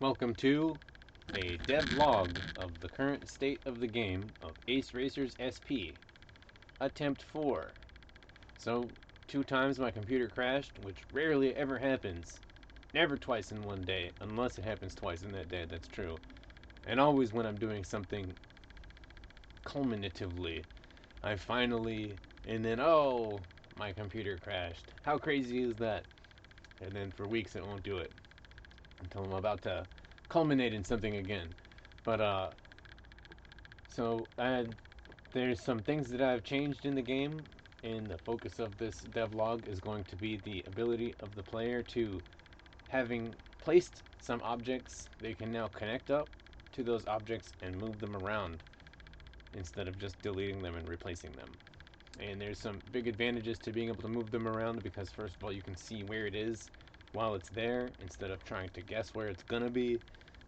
Welcome to a devlog of the current state of the game of Ace Racers SP. Attempt 4. So, 2 times my computer crashed, which rarely ever happens. Never twice in one day, unless it happens twice in that day, that's true. And always when I'm doing something culminatively. I finally, and then, oh, my computer crashed. How crazy is that? And then for weeks it won't do it until I'm about to culminate in something again. But so there's some things that I've changed in the game, and the focus of this devlog is going to be the ability of the player to, having placed some objects, they can now connect up to those objects and move them around instead of just deleting them and replacing them. And there's some big advantages to being able to move them around because, first of all, you can see where it is while it's there instead of trying to guess where it's gonna be.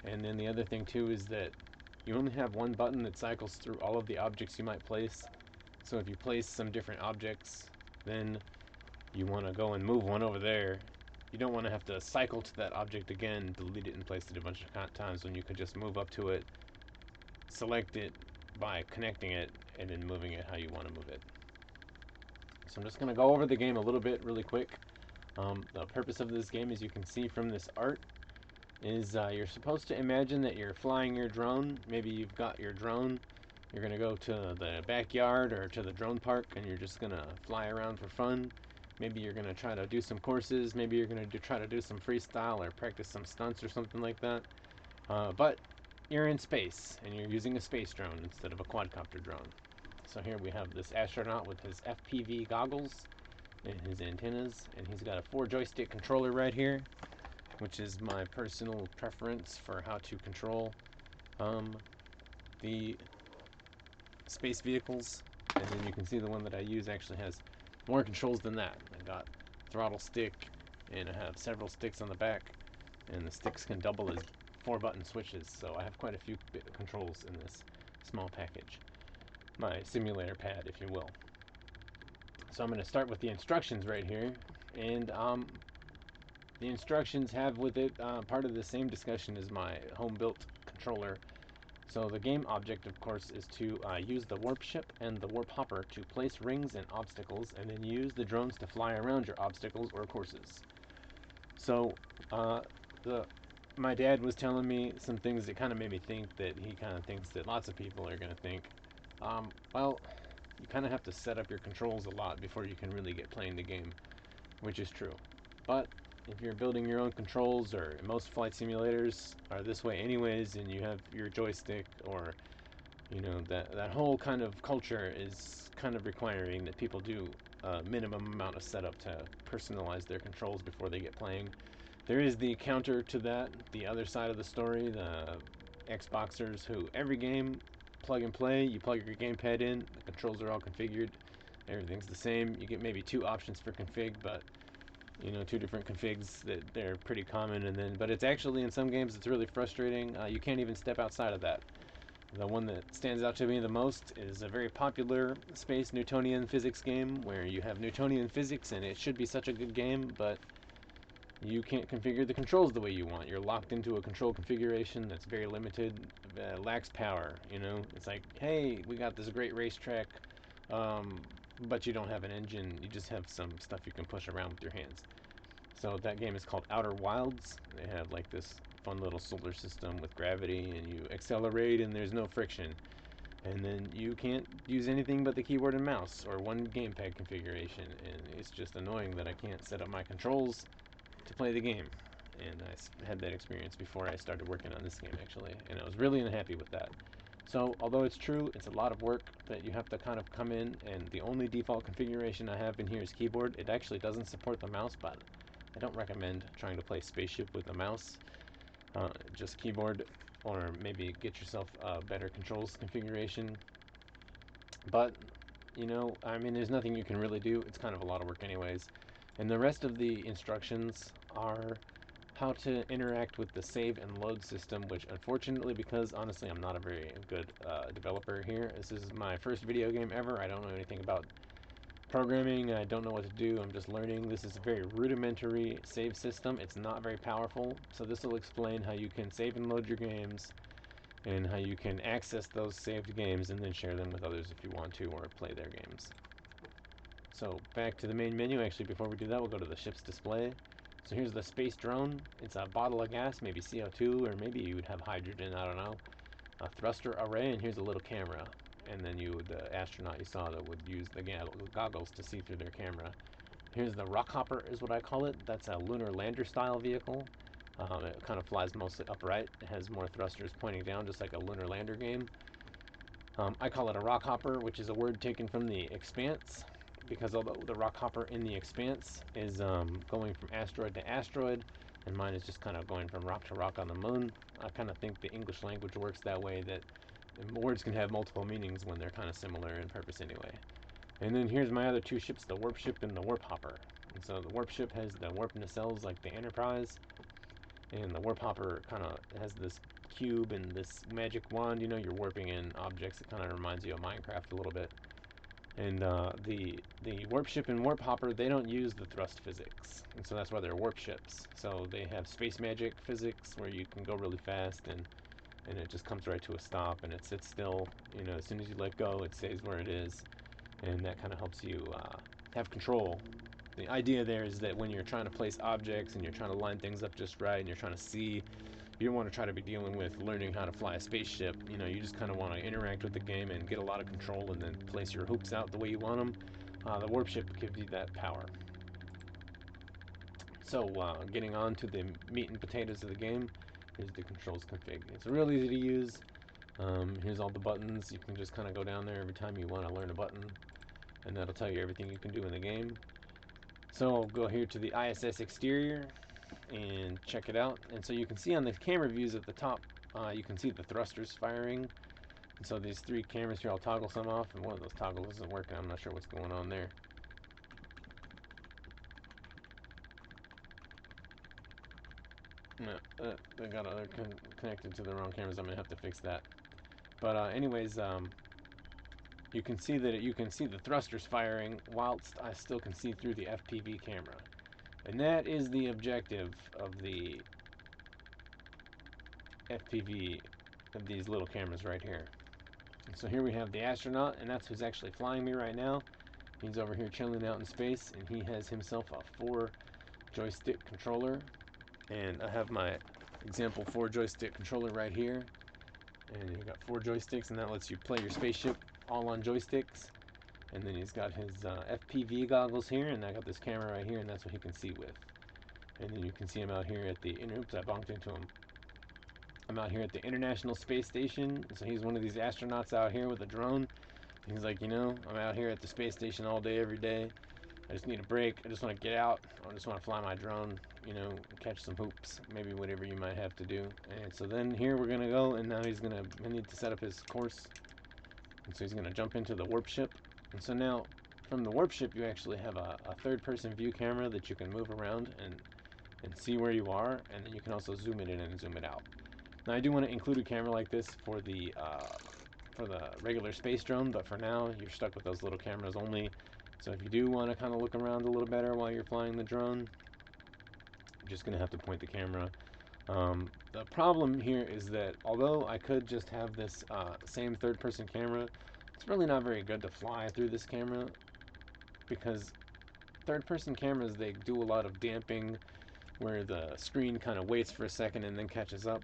And then the other thing too is that you only have one button that cycles through all of the objects you might place. So if you place some different objects, then you want to go and move one over there. You don't want to have to cycle to that object again, delete it and place it a bunch of times when you could just move up to it, select it by connecting it, and then moving it how you want to move it. So I'm just going to go over the game a little bit really quick. The purpose of this game, as you can see from this art, is you're supposed to imagine that you're flying your drone. Maybe you've got your drone. You're going to go to the backyard or to the drone park and you're just going to fly around for fun. Maybe you're going to try to do some courses. Maybe you're going to try to do some freestyle or practice some stunts or something like that. But you're in space and you're using a space drone instead of a quadcopter drone. So here we have this astronaut with his FPV goggles and his antennas, and he's got a 4 joystick controller right here, which is my personal preference for how to control the space vehicles. And then you can see the one that I use actually has more controls than that. I got throttle stick, and I have several sticks on the back, and the sticks can double as 4-button switches, so I have quite a few controls in this small package. My simulator pad, if you will. So I'm going to start with the instructions right here, and the instructions have with it part of the same discussion as my home-built controller. So the game object, of course, is to use the warp ship and the warp hopper to place rings and obstacles, and then use the drones to fly around your obstacles or courses. So my dad was telling me some things that kind of made me think that he kind of thinks that lots of people are going to think. Well, you kind of have to set up your controls a lot before you can really get playing the game, which is true. But if you're building your own controls, or most flight simulators are this way anyways, and you have your joystick, or that whole kind of culture is kind of requiring that people do a minimum amount of setup to personalize their controls before they get playing. There is the counter to that, the other side of the story, the Xboxers who every game plug and play, you plug your gamepad in, the controls are all configured, everything's the same. You get maybe 2 options for config, but 2 different configs that they're pretty common, and then but it's actually in some games it's really frustrating. You can't even step outside of that. The one that stands out to me the most is a very popular space Newtonian physics game where you have Newtonian physics and it should be such a good game, but you can't configure the controls the way you want. You're locked into a control configuration that's very limited, lacks power. It's like, hey, we got this great racetrack, but you don't have an engine. You just have some stuff you can push around with your hands. So that game is called Outer Wilds. They have like this fun little solar system with gravity, and you accelerate, and there's no friction. And then you can't use anything but the keyboard and mouse, or one gamepad configuration, and it's just annoying that I can't set up my controls to play the game. And I had that experience before I started working on this game, actually, and I was really unhappy with that. So, although it's true, it's a lot of work that you have to kind of come in, and the only default configuration I have in here is keyboard. It actually doesn't support the mouse, but I don't recommend trying to play Spaceship with a mouse. Just keyboard, or maybe get yourself a better controls configuration. But, there's nothing you can really do. It's kind of a lot of work anyways. And the rest of the instructions are how to interact with the save and load system, which unfortunately, because honestly I'm not a very good developer here, this is my first video game ever. I don't know anything about programming. I don't know what to do. I'm just learning. This is a very rudimentary save system. It's not very powerful. So this will explain how you can save and load your games and how you can access those saved games and then share them with others if you want to, or play their games. So back to the main menu. Actually, before we do that, we'll go to the ship's display. So here's the space drone. It's a bottle of gas, maybe CO2, or maybe you would have hydrogen, I don't know. A thruster array, and here's a little camera. And then the astronaut you saw that would use the goggles to see through their camera. Here's the rock hopper is what I call it. That's a lunar lander style vehicle. It kind of flies mostly upright. It has more thrusters pointing down, just like a lunar lander game. I call it a rock hopper, which is a word taken from the Expanse, because although the rock hopper in the Expanse is going from asteroid to asteroid, and mine is just kind of going from rock to rock on the moon, I kind of think the English language works that way, that words can have multiple meanings when they're kind of similar in purpose anyway. And then here's my other two ships, the warp ship and the warp hopper. And so the warp ship has the warp nacelles like the Enterprise, and the warp hopper kind of has this cube and this magic wand. You know, you're warping in objects. It kind of reminds you of Minecraft a little bit. And the warp ship and warp hopper, they don't use the thrust physics, and so that's why they're warp ships. So they have space magic physics where you can go really fast and it just comes right to a stop and it sits still. You know, as soon as you let go, it stays where it is, and that kind of helps you have control. The idea there is that when you're trying to place objects and you're trying to line things up just right and you're trying to see, you don't want to try to be dealing with learning how to fly a spaceship. You know, you just kind of want to interact with the game and get a lot of control and then place your hoops out the way you want them. The warp ship gives you that power. So getting on to the meat and potatoes of the game, here's the controls config. It's real easy to use. Here's all the buttons. You can just kind of go down there every time you want to learn a button, and that'll tell you everything you can do in the game. So I'll go here to the ISS exterior and check it out. And so you can see on the camera views at the top, you can see the thrusters firing. And so these three cameras here, I'll toggle some off, and one of those toggles isn't working. I'm not sure what's going on there. No, they got connected to the wrong cameras. I'm gonna have to fix that. But anyways, you can see that you can see the thrusters firing whilst I still can see through the FPV camera. And that is the objective of the FPV of these little cameras right here. And so here we have the astronaut, and that's who's actually flying me right now. He's over here chilling out in space, and he has himself a 4-joystick controller. And I have my example 4-joystick controller right here. And you've got 4 joysticks, and that lets you play your spaceship all on joysticks. And then he's got his FPV goggles here, and I got this camera right here, and that's what he can see with. And then you can see him out here at the, oops, I bumped into him. I'm out here at the International Space Station, so he's one of these astronauts out here with a drone. He's like, you know, I'm out here at the space station all day, every day. I just need a break. I just want to get out. I just want to fly my drone, you know, catch some hoops, maybe whatever you might have to do. And so then here we're going to go, and now he's going to need to set up his course. And so he's going to jump into the warp ship. And so now, from the warp ship, you actually have a third-person view camera that you can move around and see where you are, and then you can also zoom it in and zoom it out. Now I do want to include a camera like this for the regular space drone, but for now you're stuck with those little cameras only. So if you do want to kind of look around a little better while you're flying the drone, you're just going to have to point the camera. The problem here is that although I could just have this same third-person camera, it's really not very good to fly through this camera, because third-person cameras, they do a lot of damping where the screen kind of waits for a second and then catches up.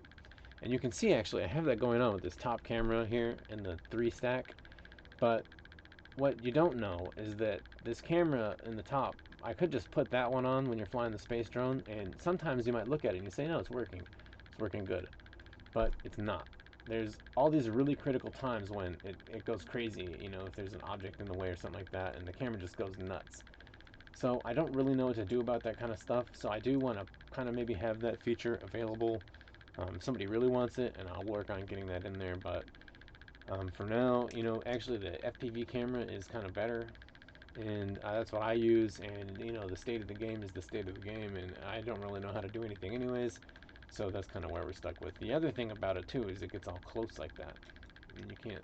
And you can see actually I have that going on with this top camera here and the 3 stack. But what you don't know is that this camera in the top, I could just put that one on when you're flying the space drone, and sometimes you might look at it and you say, no, it's working. It's working good. But it's not. There's all these really critical times when it goes crazy, you know, if there's an object in the way or something like that, and the camera just goes nuts. So I don't really know what to do about that kind of stuff, so I do want to kind of maybe have that feature available. Somebody really wants it, and I'll work on getting that in there, but for now, you know, actually the FPV camera is kind of better, and that's what I use, and, you know, the state of the game is the state of the game, and I don't really know how to do anything anyways, so that's kind of where we're stuck with. The other thing about it, too, is it gets all close like that, and you can't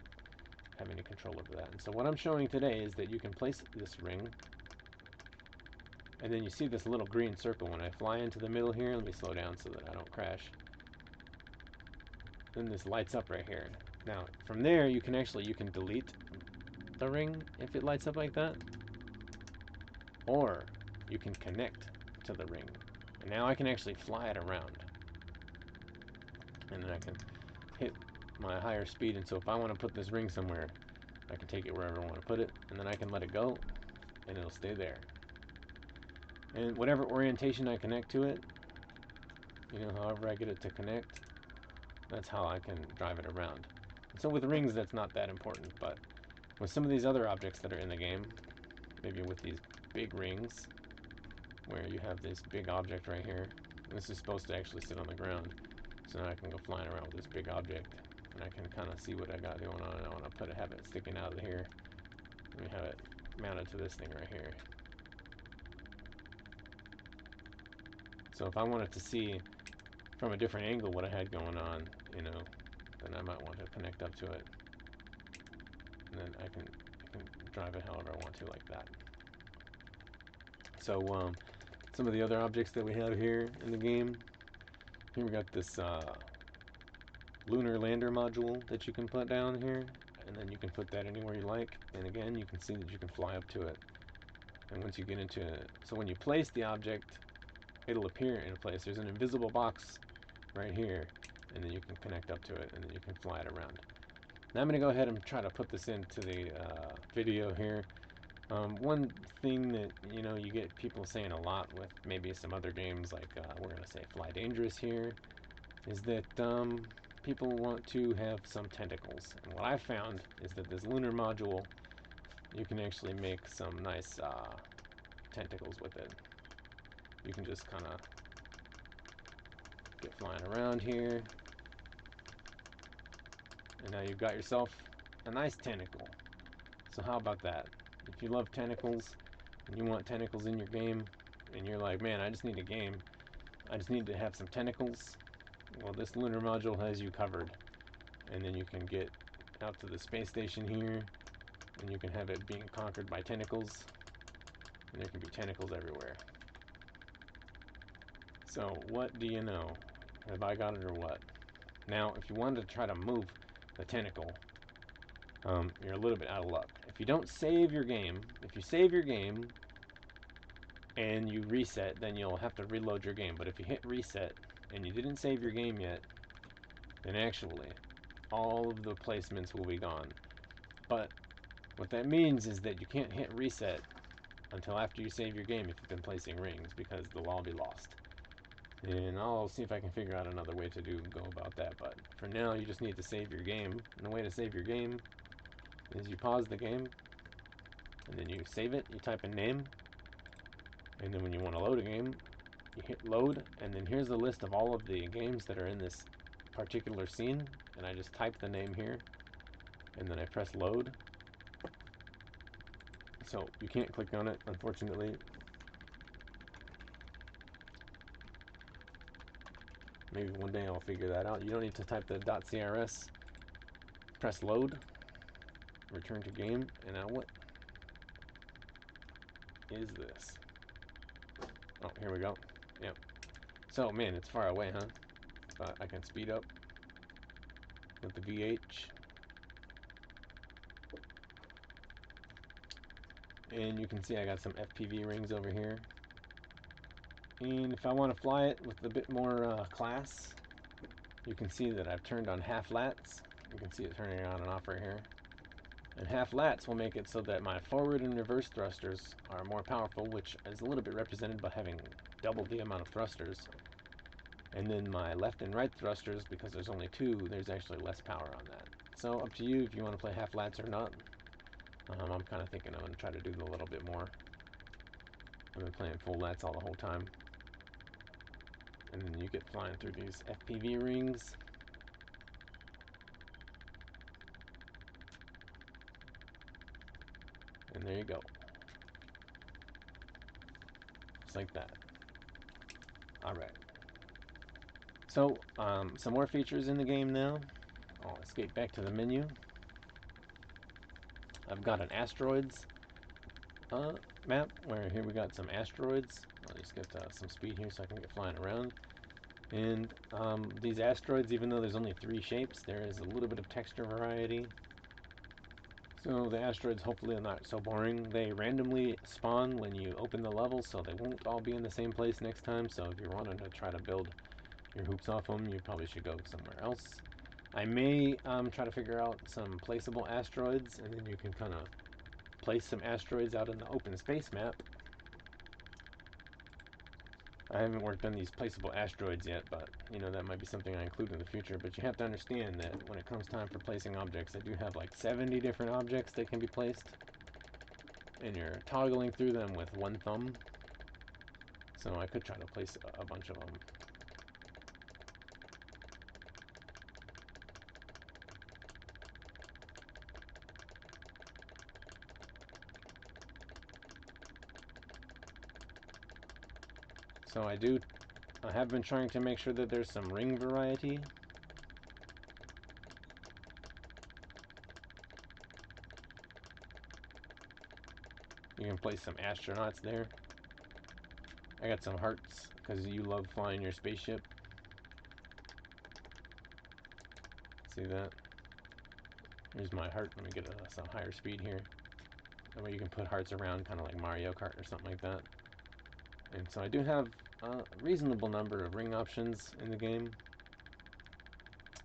have any control over that. And so what I'm showing today is that you can place this ring, and then you see this little green circle. When I fly into the middle here, let me slow down so that I don't crash. Then this lights up right here. Now, from there, you can delete the ring if it lights up like that, or you can connect to the ring. And now I can actually fly it around. And then I can hit my higher speed, and so if I want to put this ring somewhere, I can take it wherever I want to put it, and then I can let it go, and it'll stay there. And whatever orientation I connect to it, however I get it to connect, that's how I can drive it around. And so with rings, that's not that important, but with some of these other objects that are in the game, maybe with these big rings, where you have this big object right here, and this is supposed to actually sit on the ground, so now I can go flying around with this big object, and I can kind of see what I got going on. I want to have it sticking out of here. Let me have it mounted to this thing right here. So if I wanted to see from a different angle what I had going on, then I might want to connect up to it, and then I can drive it however I want to, like that. So some of the other objects that we have here in the game, here we got this lunar lander module that you can put down here, and then you can put that anywhere you like, and again you can see that you can fly up to it. And once you get into it, so when you place the object, it'll appear in a place. There's an invisible box right here, and then you can connect up to it, and then you can fly it around. Now I'm going to go ahead and try to put this into the video here. One thing that you get people saying a lot with maybe some other games, like we're going to say Fly Dangerous here, is that people want to have some tentacles. And what I found is that this lunar module, you can actually make some nice tentacles with it. You can just kind of get flying around here, and now you've got yourself a nice tentacle. So how about that? If you love tentacles and you want tentacles in your game, and you're like, man, I just need a game, I just need to have some tentacles, well, this lunar module has you covered. And then you can get out to the space station here, and you can have it being conquered by tentacles, and there can be tentacles everywhere. So what do you know? Have I got it or what? Now, if you wanted to try to move the tentacle, you're a little bit out of luck. If you don't save your game, if you save your game and you reset, then you'll have to reload your game. But if you hit reset and you didn't save your game yet, then actually all of the placements will be gone. But what that means is that you can't hit reset until after you save your game if you've been placing rings, because they'll all be lost. And I'll see if I can figure out another way to go about that, but for now you just need to save your game. And the way to save your game is you pause the game, and then you save it, you type in name, and then when you want to load a game, you hit load, and then here's the list of all of the games that are in this particular scene, and I just type the name here, and then I press load. So you can't click on it, unfortunately. Maybe one day I'll figure that out. You don't need to type the .crs. Press load, return to game, and now what is this? Oh, here we go. Yep. So, man, it's far away, huh? But I can speed up with the VH. And you can see I got some FPV rings over here. And if I want to fly it with a bit more class, you can see that I've turned on half lats. You can see it turning on and off right here. And half lats will make it so that my forward and reverse thrusters are more powerful, which is a little bit represented by having double the amount of thrusters. And then my left and right thrusters, because there's only two, there's actually less power on that. So up to you if you want to play half lats or not. I'm kind of thinking I'm going to try to do a little bit more. I've been playing full lats all the whole time. And then you get flying through these FPV rings. And there you go. Just like that. Alright. So, some more features in the game now. I'll escape back to the menu. I've got an asteroids map where here we got some asteroids. I'll just get some speed here so I can get flying around. And these asteroids, even though there's only 3 shapes, there is a little bit of texture variety. So the asteroids hopefully are not so boring. They randomly spawn when you open the level, so they won't all be in the same place next time. So if you're wanting to try to build your hoops off them, you probably should go somewhere else. I may try to figure out some placeable asteroids, and then you can kind of place some asteroids out in the open space map. I haven't worked on these placeable asteroids yet, but you know, that might be something I include in the future. But you have to understand that when it comes time for placing objects, I do have like 70 different objects that can be placed, and you're toggling through them with one thumb. So I could try to place a bunch of them. So I have been trying to make sure that there's some ring variety. You can place some astronauts there. I got some hearts because you love flying your spaceship. See that? Here's my heart. Let me get some higher speed here. That way you can put hearts around, kind of like Mario Kart or something like that. And so I do have a reasonable number of ring options in the game.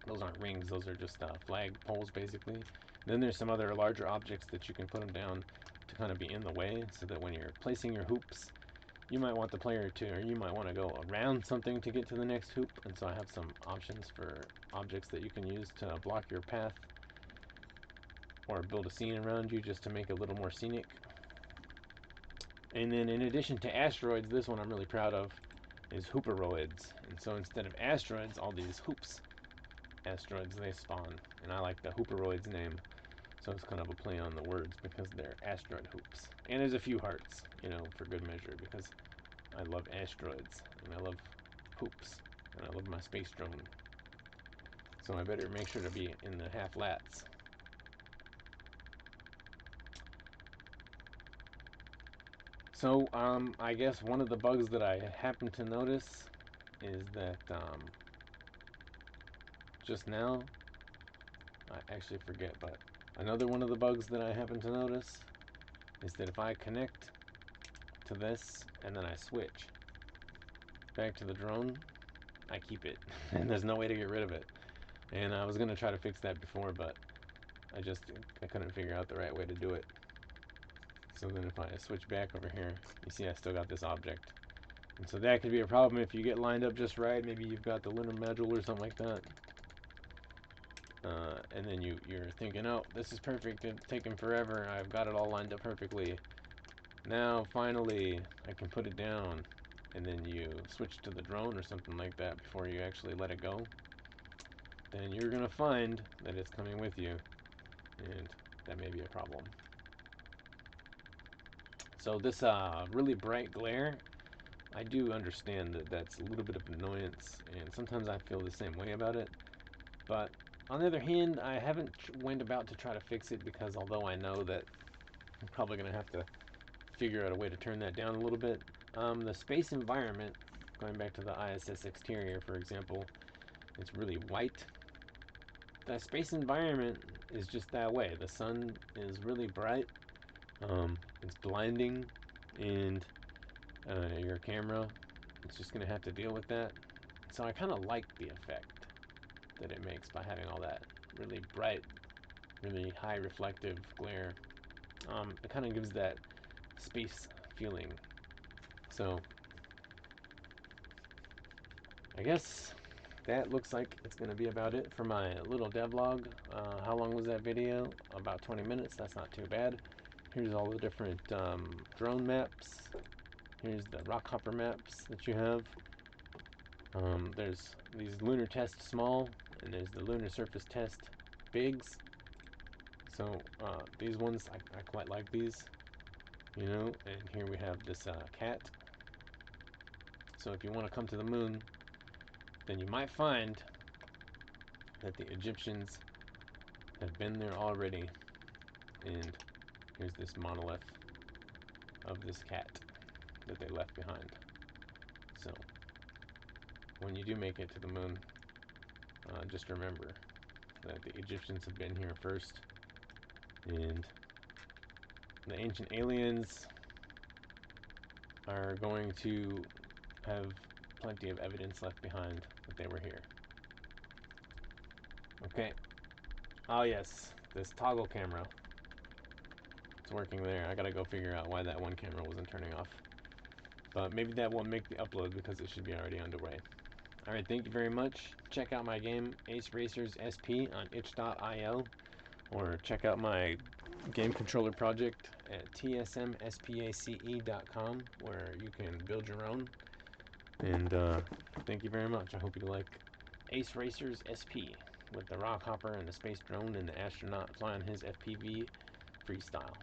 Those aren't rings, those are just flag poles basically. And then there's some other larger objects that you can put them down to kind of be in the way, so that when you're placing your hoops, you might want the player to, or you might want to go around something to get to the next hoop. And so I have some options for objects that you can use to block your path, or build a scene around you just to make it a little more scenic. And then in addition to asteroids, this one I'm really proud of is hooperoids. And so instead of asteroids, all these hoops asteroids, they spawn. And I like the hooperoids name. So it's kind of a play on the words because they're asteroid hoops. And there's a few hearts, you know, for good measure, because I love asteroids and I love hoops and I love my space drone. So I better make sure to be in the half lats. So I guess one of the bugs that I happen to notice is that just now, I actually forget, but another one of the bugs that I happen to notice is that if I connect to this and then I switch back to the drone, I keep it and there's no way to get rid of it. And I was going to try to fix that before, but I couldn't figure out the right way to do it. So then if I switch back over here, you see I still got this object. And so that could be a problem if you get lined up just right. Maybe you've got the lunar module or something like that. And then you're thinking, oh, this is perfect, it's taken forever, I've got it all lined up perfectly. Now, finally, I can put it down. And then you switch to the drone or something like that before you actually let it go. Then you're going to find that it's coming with you. And that may be a problem. So this really bright glare, I do understand that that's a little bit of annoyance, and sometimes I feel the same way about it. But on the other hand, I haven't went about to try to fix it, because although I know that I'm probably going to have to figure out a way to turn that down a little bit, the space environment, going back to the ISS exterior for example, it's really white. The space environment is just that way. The sun is really bright. It's blinding, and your camera, it's just going to have to deal with that. So I kind of like the effect that it makes by having all that really bright, really high reflective glare. It kind of gives that space feeling. So I guess that looks like it's going to be about it for my little devlog. How long was that video? About 20 minutes. That's not too bad. Here's all the different drone maps. Here's the rock hopper maps that you have. There's these lunar test small, and there's the lunar surface test bigs. So these ones, I quite like these, you know. And here we have this cat. So if you want to come to the moon, then you might find that the Egyptians have been there already, and Here's this monolith of this cat that they left behind. So, when you do make it to the moon, just remember that the Egyptians have been here first, and the ancient aliens are going to have plenty of evidence left behind that they were here. Okay. Oh yes, this toggle camera. It's working there. I gotta go figure out why that one camera wasn't turning off. But maybe that won't make the upload because it should be already underway. Alright, thank you very much. Check out my game, Ace Racers SP on itch.io, or check out my game controller project at tsmspace.com, where you can build your own. And thank you very much. I hope you like Ace Racers SP with the rock hopper and the space drone and the astronaut flying his FPV freestyle.